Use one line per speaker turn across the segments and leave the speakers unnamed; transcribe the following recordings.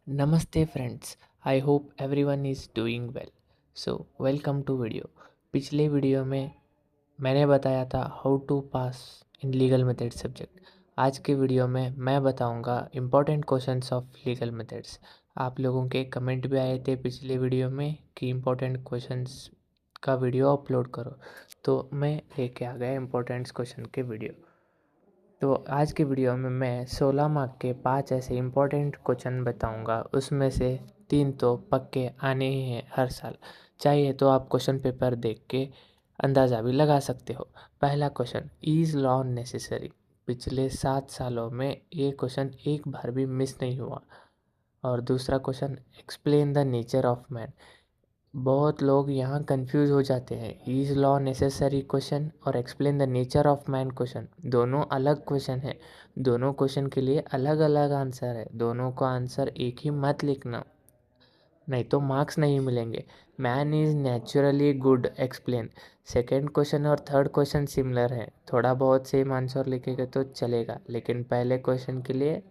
नमस्ते friends, I hope everyone is doing well. So welcome to video. पिछले video में मैंने बताया था how to pass in legal method subject. आज के वीडियो में मैं बताऊंगा important questions of legal methods. आप लोगों के कमेंट भी आए थे पिछले वीडियो में कि इम्पोर्टेंट क्वेश्चंस का वीडियो अपलोड करो, तो मैं लेके आ गया इम्पोर्टेंट क्वेश्चन के वीडियो। तो आज के वीडियो में मैं 16 मार्क के 5 ऐसे इम्पोर्टेंट क्वेश्चन बताऊंगा। उसमें से 3 तो पक्के आने ही हैं हर साल। चाहिए तो आप क्वेश्चन पेपर देख के अंदाज़ा भी लगा सकते हो। पहला क्वेश्चन, इज़ लॉ नेसेसरी? पिछले 7 सालों में ये क्वेश्चन एक बार भी मिस नहीं हुआ। और दूसरा question, explain the nature of man. बहुत लोग यहाँ कंफ्यूज हो जाते हैं। इज लॉ नेसेसरी क्वेश्चन और explain the nature of man question दोनों अलग क्वेश्चन है। दोनों क्वेश्चन के लिए अलग अलग आंसर है। दोनों का आंसर एक ही मत लिखना, नहीं तो मार्क्स नहीं मिलेंगे। Man is naturally good, explain. Second question और थर्ड क्वेश्चन सिमिलर है, थोड़ा बहुत सेम आंसर लिखेंगे तो चलेगा, लेकिन पहले क्वेश्चन के लिए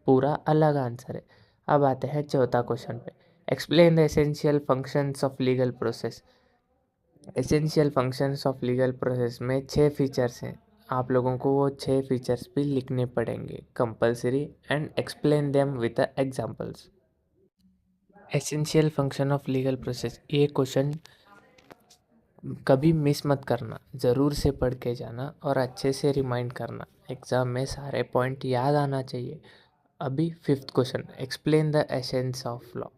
पूरा अलग आंसर है। अब आते हैं चौथा क्वेश्चन पे। Explain the essential functions of legal process. Essential functions of legal process में 6 फीचर्स हैं। आप लोगों को वो 6 फीचर्स भी लिखने पड़ेंगे compulsory, and explain them with the examples. Essential function of legal process, ये क्वेश्चन कभी मिस मत करना, ज़रूर से पढ़ के जाना और अच्छे से रिमाइंड करना। एग्ज़ाम में सारे पॉइंट याद आना चाहिए। अभी fifth question, explain the essence of law.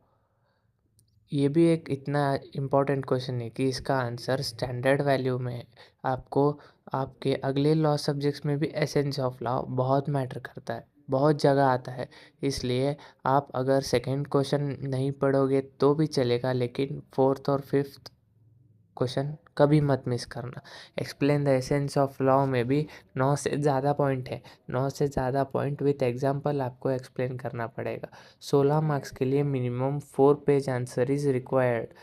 ये भी एक इतना इम्पोर्टेंट क्वेश्चन है कि इसका आंसर स्टैंडर्ड वैल्यू में है। आपको आपके अगले लॉ सब्जेक्ट्स में भी एसेंस ऑफ लॉ बहुत मैटर करता है, बहुत जगह आता है। इसलिए आप अगर सेकंड क्वेश्चन नहीं पढ़ोगे तो भी चलेगा, लेकिन फोर्थ और फिफ्थ क्वेश्चन कभी मत मिस करना। Explain the essence of law में भी 9 से ज़्यादा पॉइंट है। 9 से ज़्यादा पॉइंट विथ एग्जाम्पल आपको एक्सप्लेन करना पड़ेगा। 16 मार्क्स के लिए minimum 4 page answer is required.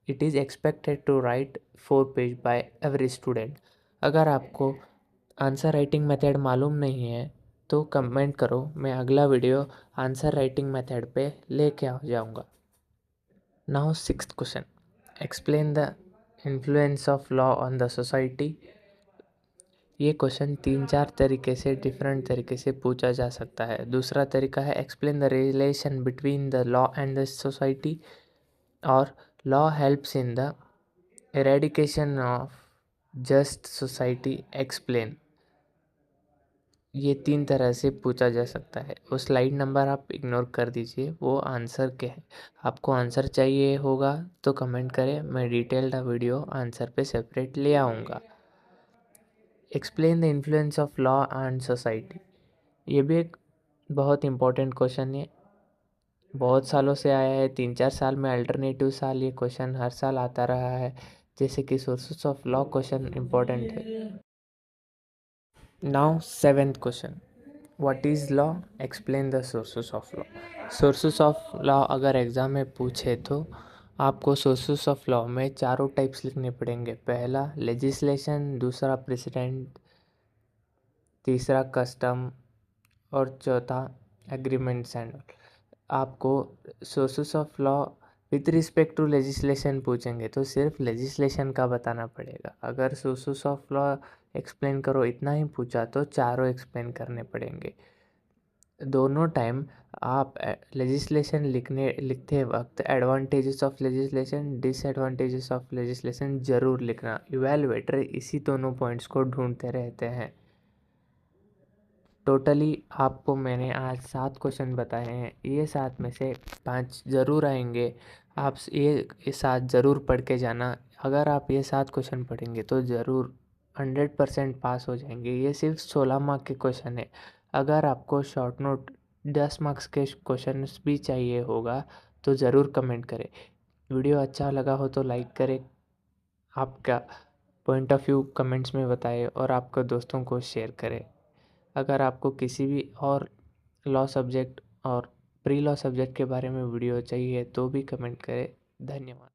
It is expected to write 4 page by every student. अगर आपको आंसर राइटिंग मेथड मालूम नहीं है तो कमेंट करो, मैं अगला वीडियो आंसर राइटिंग मेथड पे लेके आ जाऊँगा। Now sixth question, explain the influence of law on the society. ये क्वेश्चन 3-4 तरीके से डिफरेंट तरीके से पूछा जा सकता है। दूसरा तरीका है explain the relation between the law and the society, और law helps in the eradication of just society, explain. ये 3 तरह से पूछा जा सकता है। वो स्लाइड नंबर आप इग्नोर कर दीजिए, वो आंसर के है। आपको आंसर चाहिए होगा तो कमेंट करें, मैं डिटेल्ड वीडियो आंसर पे सेपरेट ले आऊँगा। Explain the influence of law and society, ये भी एक बहुत इम्पोर्टेंट क्वेश्चन है। बहुत सालों से आया है, 3-4 साल में अल्टरनेटिव साल ये क्वेश्चन हर साल आता रहा है। जैसे कि sources of law question important है। Now seventh question, what is law? Explain the sources of law. Sources of law अगर एग्ज़ाम में पूछे तो आपको सोर्सेस ऑफ लॉ में चारों टाइप्स लिखने पड़ेंगे। पहला लेजिस्लेशन, दूसरा प्रेसिडेंट, तीसरा कस्टम, और चौथा एग्रीमेंट्स एंड ऑल। आपको sources of law with respect to legislation पूछेंगे तो सिर्फ लेजिस्लेशन का बताना पड़ेगा। अगर सोर्सेस ऑफ लॉ एक्सप्लेन करो इतना ही पूछा तो चारों एक्सप्लेन करने पड़ेंगे। दोनों टाइम आप लेजिस्लेशन लिखते वक्त advantages of legislation, disadvantages of legislation ज़रूर लिखना। इवैल्यूएटर इसी दोनों पॉइंट्स को ढूंढते रहते हैं। टोटली आपको मैंने आज 7 क्वेश्चन बताए हैं, ये 7 में से 5 ज़रूर आएंगे। आप ये 7 ज़रूर पढ़ के जाना। अगर आप ये 7 क्वेश्चन पढ़ेंगे तो ज़रूर 100% पास हो जाएंगे। ये सिर्फ 16 मार्क के क्वेश्चन है। अगर आपको शॉर्ट नोट 10 मार्क्स के क्वेश्चन भी चाहिए होगा तो ज़रूर कमेंट करें। वीडियो अच्छा लगा हो तो लाइक करें, आपका पॉइंट ऑफ व्यू कमेंट्स में बताएं और आपके दोस्तों को शेयर करें। अगर आपको किसी भी और लॉ सब्जेक्ट और प्री लॉ सब्जेक्ट के बारे में वीडियो चाहिए तो भी कमेंट करें। धन्यवाद।